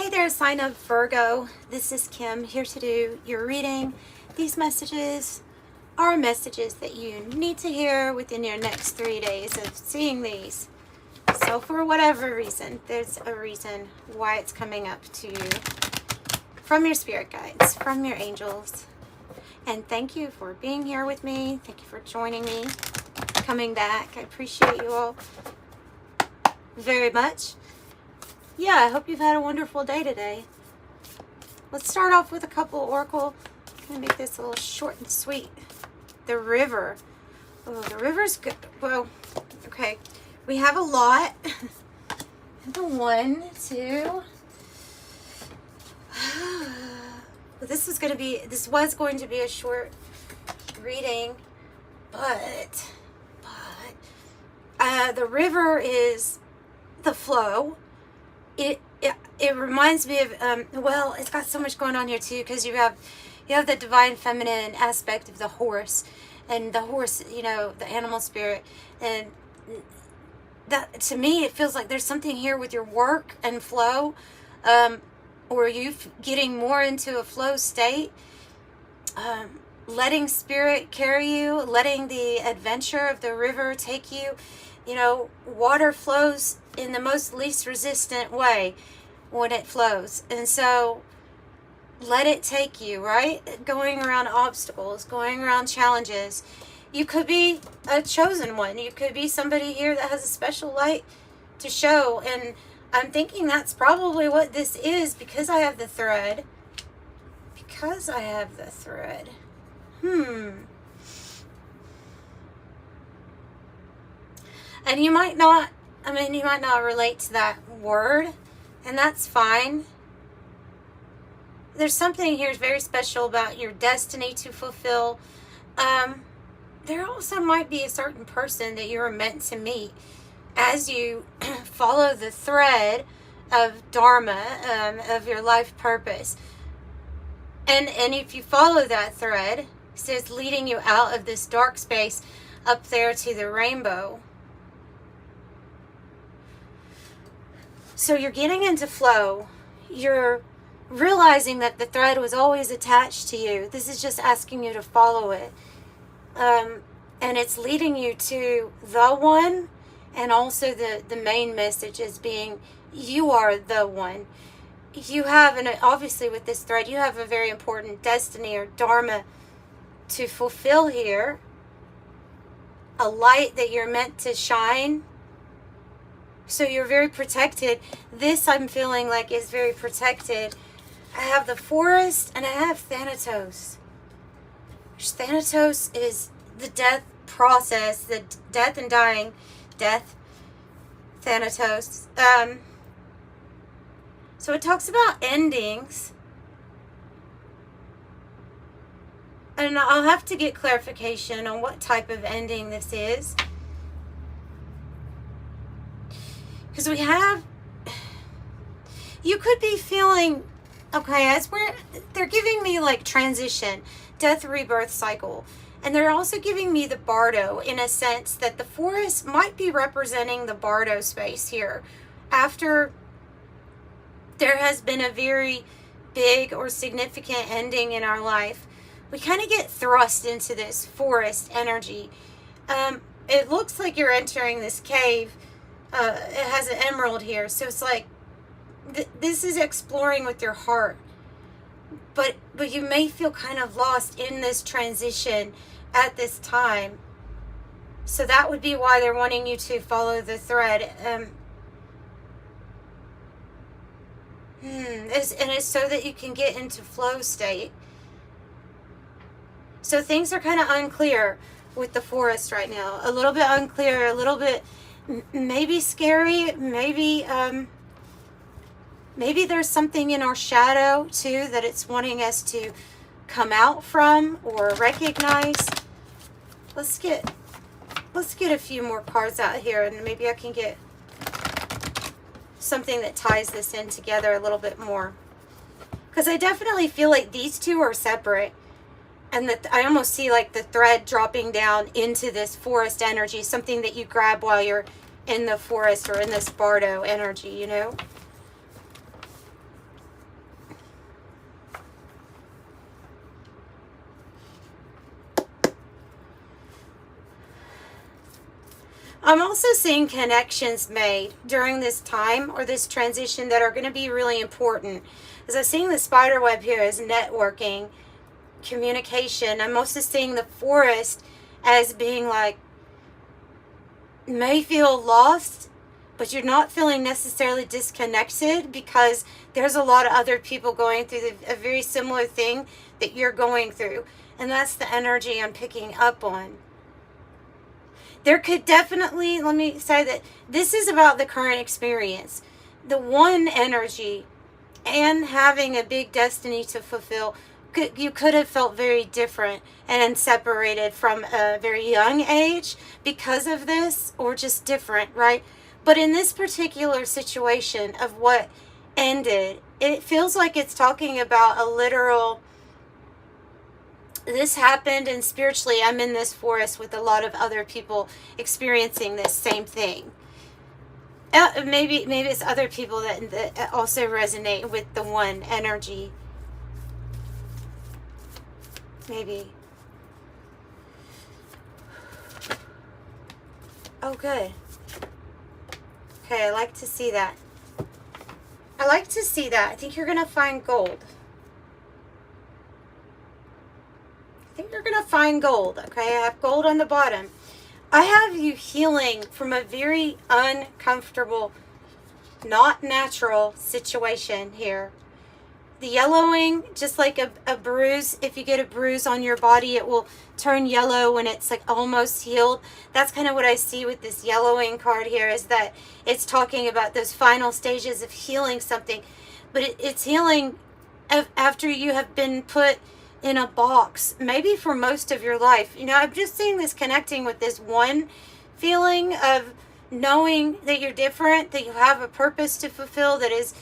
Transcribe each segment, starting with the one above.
Hey there, sign up Virgo. This is Kim here to do your reading. These messages are messages that you need to hear within your next 3 days of seeing these. So for whatever reason, there's a reason why it's coming up to you from your spirit guides, from your angels. And thank you for being here with me. Thank you for joining me, coming back. I appreciate you all very much. Yeah, I hope you've had a wonderful day today. Let's start off with a couple oracle. I'm going to make this a little short and sweet. The river. Oh, the river's good. Well, okay. We have a lot. The 1, 2. This was going to be a short reading, but the river is the flow. It reminds me of well, it's got so much going on here too, because you have the divine feminine aspect of the horse, and the horse, you know, the animal spirit, and that, to me, it feels like there's something here with your work and flow, or you getting more into a flow state, letting spirit carry you, letting the adventure of the river take you. You know, water flows in the most least resistant way when it flows. And so let it take you, right? Going around obstacles, going around challenges. You could be a chosen one. You could be somebody here that has a special light to show. And I'm thinking that's probably what this is, because I have the thread. Because I have the thread. And you might not relate to that word, and that's fine. There's something here very special about your destiny to fulfill. There also might be a certain person that you're meant to meet as you follow the thread of Dharma, of your life purpose. And if you follow that thread, so it's leading you out of this dark space up there to the rainbow. So you're getting into flow. You're realizing that the thread was always attached to you. This is just asking you to follow it. And it's leading you to the one, and also the main message is being, you are the one. You have, and obviously with this thread, you have a very important destiny or dharma to fulfill here. A light that you're meant to shine. So you're very protected. This, I'm feeling like, is very protected. I have the forest and I have Thanatos. Thanatos is the death process, the death and dying. Death. Thanatos. So it talks about endings. And I'll have to get clarification on what type of ending this is. Because you could be feeling, okay, they're giving me like transition, death, rebirth cycle. And they're also giving me the bardo, in a sense that the forest might be representing the bardo space here. After there has been a very big or significant ending in our life, we kind of get thrust into this forest energy. It looks like you're entering this cave. It has an emerald here, so it's like this is exploring with your heart, but you may feel kind of lost in this transition at this time. So that would be why they're wanting you to follow the thread. It's so that you can get into flow state. So things are kind of unclear with the forest right now. A little bit unclear, a little bit maybe scary, maybe there's something in our shadow too that it's wanting us to come out from or recognize. Let's get a few more cards out here, and maybe I can get something that ties this in together a little bit more, because I definitely feel like these two are separate, and that I almost see like the thread dropping down into this forest energy, something that you grab while you're in the forest or in this bardo energy, you know. I'm also seeing connections made during this time or this transition that are going to be really important. As I'm seeing the spider web here as networking, communication. I'm also seeing the forest as being like, may feel lost, but you're not feeling necessarily disconnected because there's a lot of other people going through a very similar thing that you're going through. And that's the energy I'm picking up on. There could definitely, let me say that this is about the current experience. The one energy and having a big destiny to fulfill, you could have felt very different and separated from a very young age because of this, or just different, right? But in this particular situation of what ended, it feels like it's talking about a literal, this happened, and spiritually I'm in this forest with a lot of other people experiencing this same thing. Maybe it's other people that also resonate with the one energy. Maybe. Oh, good. Okay, I like to see that. I like to see that. I think you're going to find gold. I think you're going to find gold, okay? I have gold on the bottom. I have you healing from a very uncomfortable, not natural situation here. The yellowing, just like a bruise, if you get a bruise on your body, it will turn yellow when it's like almost healed. That's kind of what I see with this yellowing card here, is that it's talking about those final stages of healing something. But it's healing after you have been put in a box, maybe for most of your life. You know, I'm just seeing this connecting with this one feeling of knowing that you're different, that you have a purpose to fulfill that is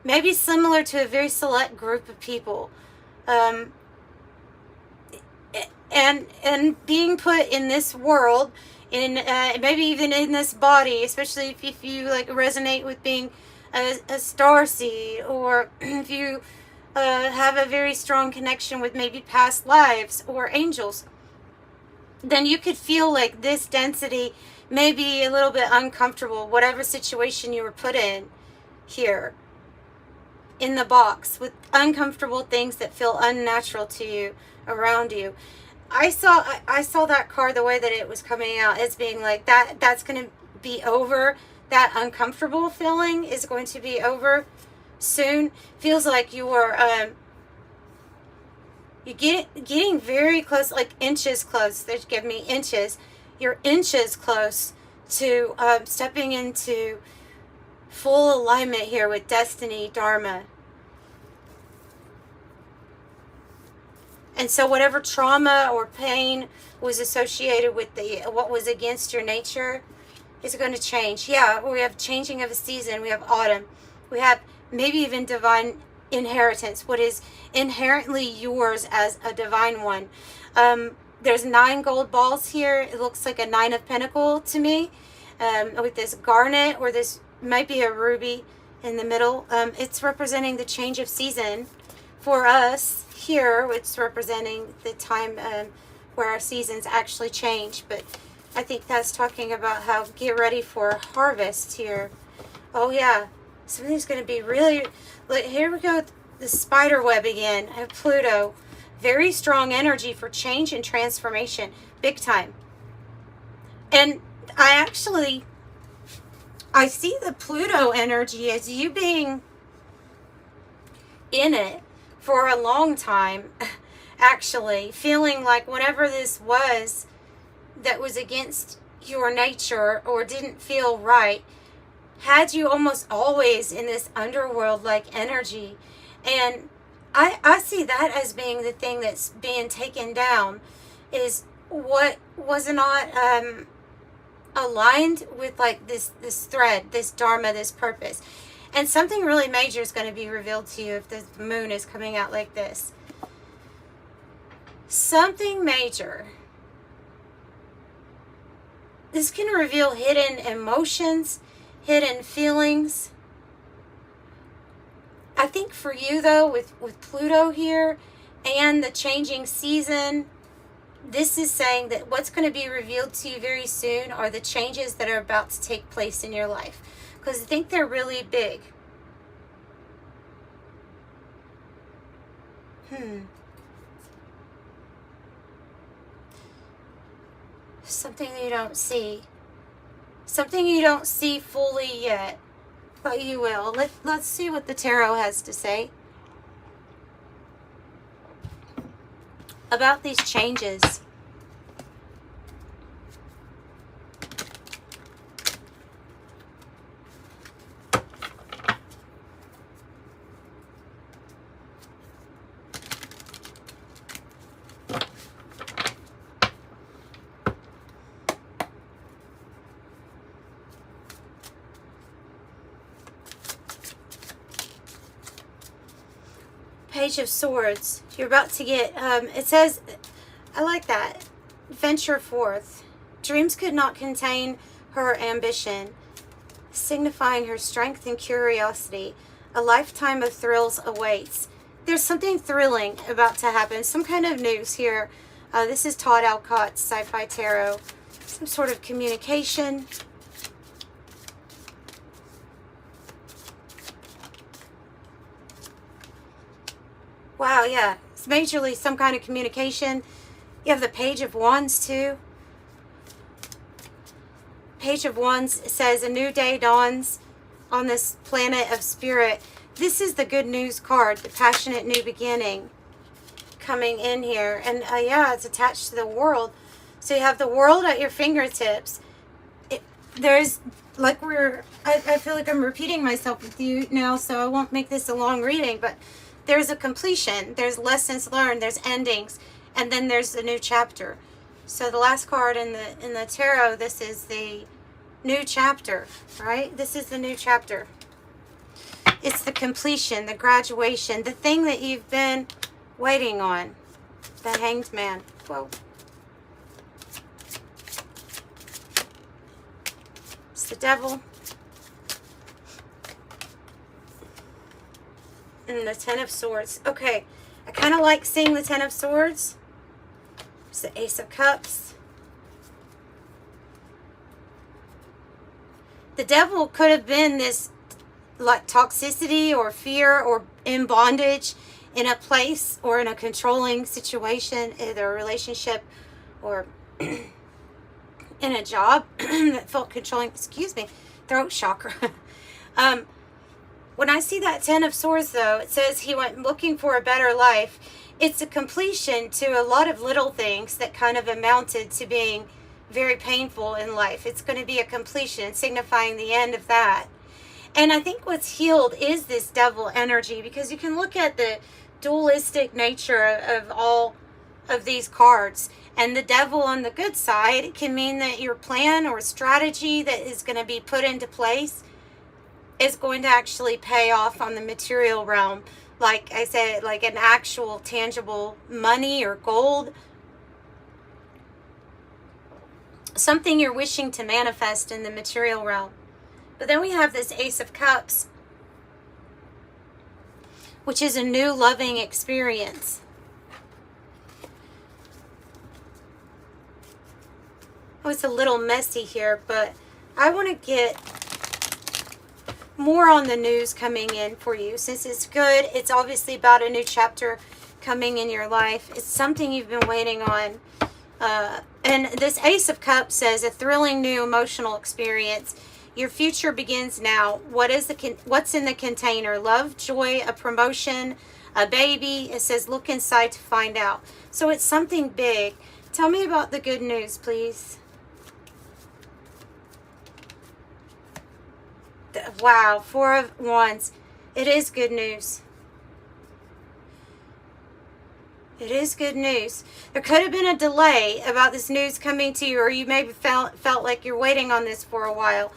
maybe similar to a very select group of people, and being put in this world, in maybe even in this body, especially if you like resonate with being a starseed, or if you have a very strong connection with maybe past lives or angels, then you could feel like this density may be a little bit uncomfortable, whatever situation you were put in here in the box, with uncomfortable things that feel unnatural to you around you. I saw that card, the way that it was coming out, as being like that's going to be over. That uncomfortable feeling is going to be over soon. Feels like you are you getting very close, like inches close. They give me inches. You're inches close to stepping into full alignment here with destiny, dharma. And so whatever trauma or pain was associated with what was against your nature is going to change. Yeah, we have changing of a season. We have autumn. We have maybe even divine inheritance, what is inherently yours as a divine one. There's 9 gold balls here. It looks like a 9 of Pentacles to me, with this garnet, or this might be a ruby in the middle. It's representing the change of season for us here. It's representing the time where our seasons actually change. But I think that's talking about how get ready for harvest here. Oh yeah, something's going to be really, like, here we go, the spider web again. I have Pluto. Very strong energy for change and transformation, big time. And I see the Pluto energy as you being in it for a long time, actually feeling like whatever this was that was against your nature or didn't feel right had you almost always in this underworld like energy. And I see that as being the thing that's being taken down, is what was not aligned with like this thread, this dharma, this purpose. And something really major is going to be revealed to you if the moon is coming out like this. Something major. This can reveal hidden emotions, hidden feelings. I think for you though, with Pluto here and the changing season, This is saying that what's going to be revealed to you very soon are the changes that are about to take place in your life. Because I think they're really big. Something you don't see. Something you don't see fully yet. But you will. Let's see what the tarot has to say about these changes. Page of Swords. You're about to get, it says, I like that. Venture forth. Dreams could not contain her ambition, signifying her strength and curiosity. A lifetime of thrills awaits. There's something thrilling about to happen. Some kind of news here. This is Todd Alcott's Sci-Fi Tarot. Some sort of communication. Wow, yeah. It's majorly some kind of communication. You have the Page of Wands, too. Page of Wands says, a new day dawns on this planet of spirit. This is the good news card, the passionate new beginning coming in here. And yeah, it's attached to the world. So you have the world at your fingertips. There's, like I feel like I'm repeating myself with you now, so I won't make this a long reading, but there's a completion, there's lessons learned, there's endings, and then there's a new chapter. So the last card in the tarot, this is the new chapter, right? This is the new chapter. It's the completion, the graduation, the thing that you've been waiting on. The Hanged Man. Whoa. It's the Devil. And the Ten of Swords. Okay, I kind of like seeing the Ten of Swords. It's the Ace of Cups. The Devil could have been this like toxicity or fear or in bondage in a place or in a controlling situation, either a relationship or in a job that felt controlling. Excuse me, throat chakra. When I see that Ten of Swords, though, it says he went looking for a better life. It's a completion to a lot of little things that kind of amounted to being very painful in life. It's going to be a completion, signifying the end of that. And I think what's healed is this devil energy, because you can look at the dualistic nature of all of these cards. And the devil on the good side can mean that your plan or strategy that is going to be put into place is going to actually pay off on the material realm. Like I said, like an actual tangible money or gold. Something you're wishing to manifest in the material realm. But then we have this Ace of Cups, which is a new loving experience. Oh, it's a little messy here, but I want to get more on the news coming in for you. Since it's good, it's obviously about a new chapter coming in your life. It's something you've been waiting on. And this Ace of Cups says a thrilling new emotional experience. Your future begins now. What's in the container? Love, joy, a promotion, a baby. It says look inside to find out. So it's something big. Tell me about the good news, please. Wow, Four of Wands. It is good news. It is good news. There could have been a delay about this news coming to you, or you maybe felt like you're waiting on this for a while.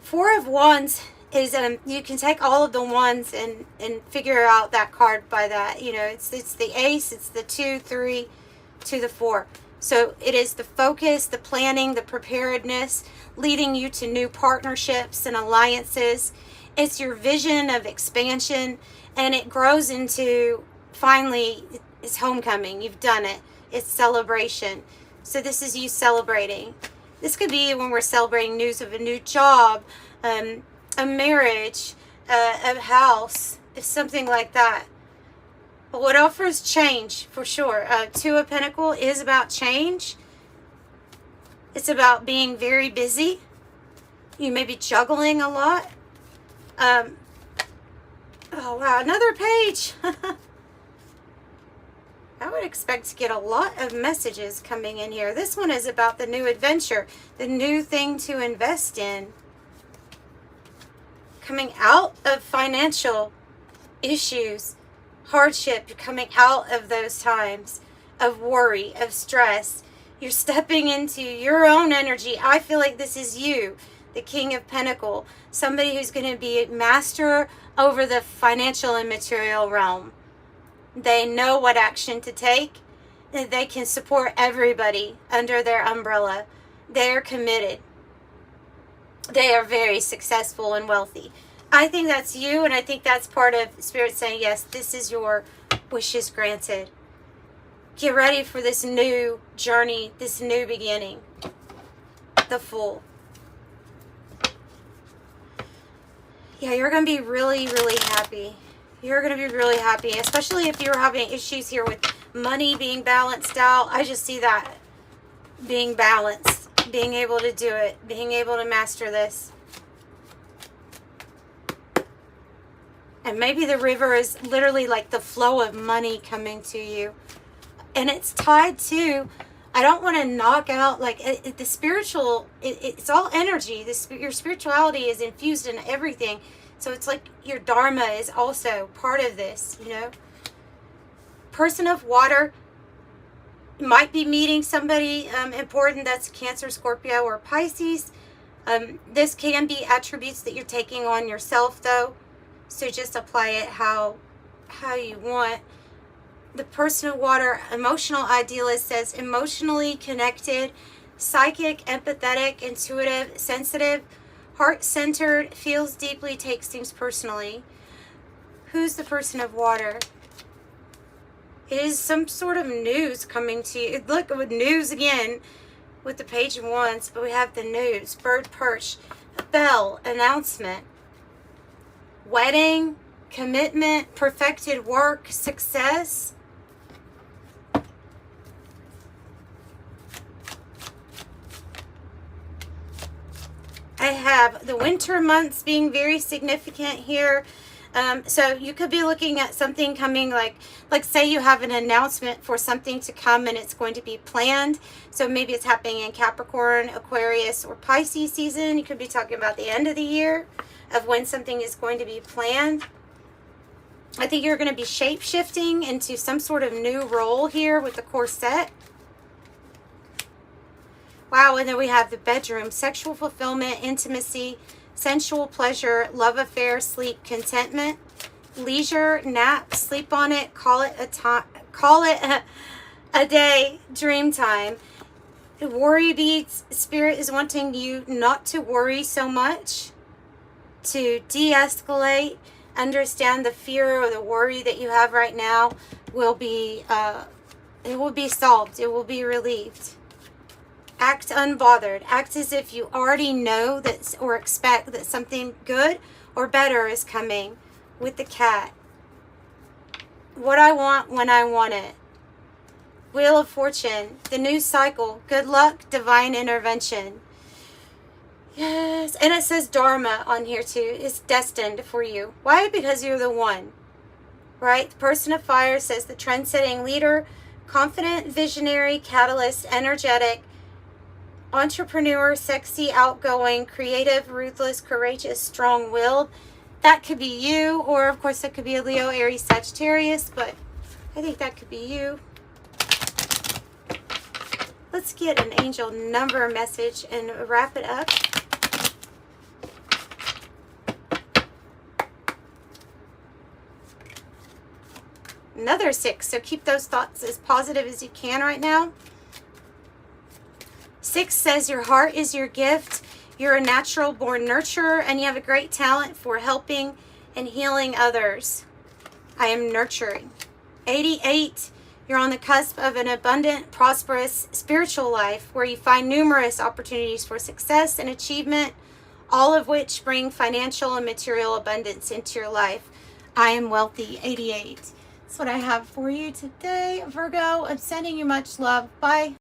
Four of Wands is, you can take all of the wands and figure out that card by that. You know, it's the Ace, it's the 2, 3 to the 4. So it is the focus, the planning, the preparedness, leading you to new partnerships and alliances. It's your vision of expansion, and it grows into, finally, it's homecoming. You've done it. It's celebration. So this is you celebrating. This could be when we're celebrating news of a new job, a marriage, a house, something like that. But what offers change, for sure. Two of Pentacles is about change. It's about being very busy. You may be juggling a lot. Oh, wow. Another page. I would expect to get a lot of messages coming in here. This one is about the new adventure, the new thing to invest in. Coming out of financial issues, hardship. You're coming out of those times of worry, of stress. You're stepping into your own energy. I feel like this is you, the King of Pentacles, somebody who's going to be a master over the financial and material realm. They know what action to take. They can support everybody under their umbrella. They're committed. They are very successful and wealthy. I think that's you, and I think that's part of Spirit saying, yes, this is your wishes granted. Get ready for this new journey, this new beginning. The Fool. Yeah, you're going to be really, really happy. You're going to be really happy, especially if you're having issues here with money being balanced out. I just see that being balanced, being able to do it, being able to master this. And maybe the river is literally like the flow of money coming to you. And it's tied to, I don't want to knock out, like the spiritual, it's all energy. Your spirituality is infused in everything. So it's like your dharma is also part of this, you know. Person of water might be meeting somebody important that's Cancer, Scorpio, or Pisces. This can be attributes that you're taking on yourself, though. So just apply it how you want. The person of water, emotional idealist, says emotionally connected, psychic, empathetic, intuitive, sensitive, heart-centered, feels deeply, takes things personally. Who's the person of water? It is some sort of news coming to you. Look, with news again with the Page of Wands, but we have the news. Bird perch, bell, announcement, wedding, commitment, perfected work, success. I have the winter months being very significant here. So you could be looking at something coming, like say you have an announcement for something to come and it's going to be planned. So maybe it's happening in Capricorn, Aquarius, or Pisces season. You could be talking about the end of the year of when something is going to be planned. I think you're going to be shape-shifting into some sort of new role here with the corset. Wow, and then we have the bedroom, sexual fulfillment, intimacy, sensual pleasure, love affair, sleep, contentment, leisure, nap, sleep on it, call it a day, dream time. Worry beats, Spirit is wanting you not to worry so much, to de-escalate, understand the fear or the worry that you have right now will be, it will be solved, it will be relieved. Act unbothered. Act as if you already know that or expect that something good or better is coming with the cat. What I want when I want it. Wheel of Fortune. The new cycle. Good luck. Divine intervention. Yes. And it says Dharma on here too. It's destined for you. Why? Because you're the one. Right? The person of fire says the trend-setting leader. Confident, visionary, catalyst, energetic, entrepreneur, sexy, outgoing, creative, ruthless, courageous, strong-willed. That could be you, or of course that could be a Leo, Aries, Sagittarius, but I think that could be you. Let's get an angel number message and wrap it up. Another 6, so keep those thoughts as positive as you can right now. 6 says your heart is your gift. You're a natural born nurturer and you have a great talent for helping and healing others. I am nurturing. 88, You're on the cusp of an abundant, prosperous spiritual life where you find numerous opportunities for success and achievement, all of which bring financial and material abundance into your life. I am wealthy, 88. That's what I have for you today, Virgo. I'm sending you much love. Bye.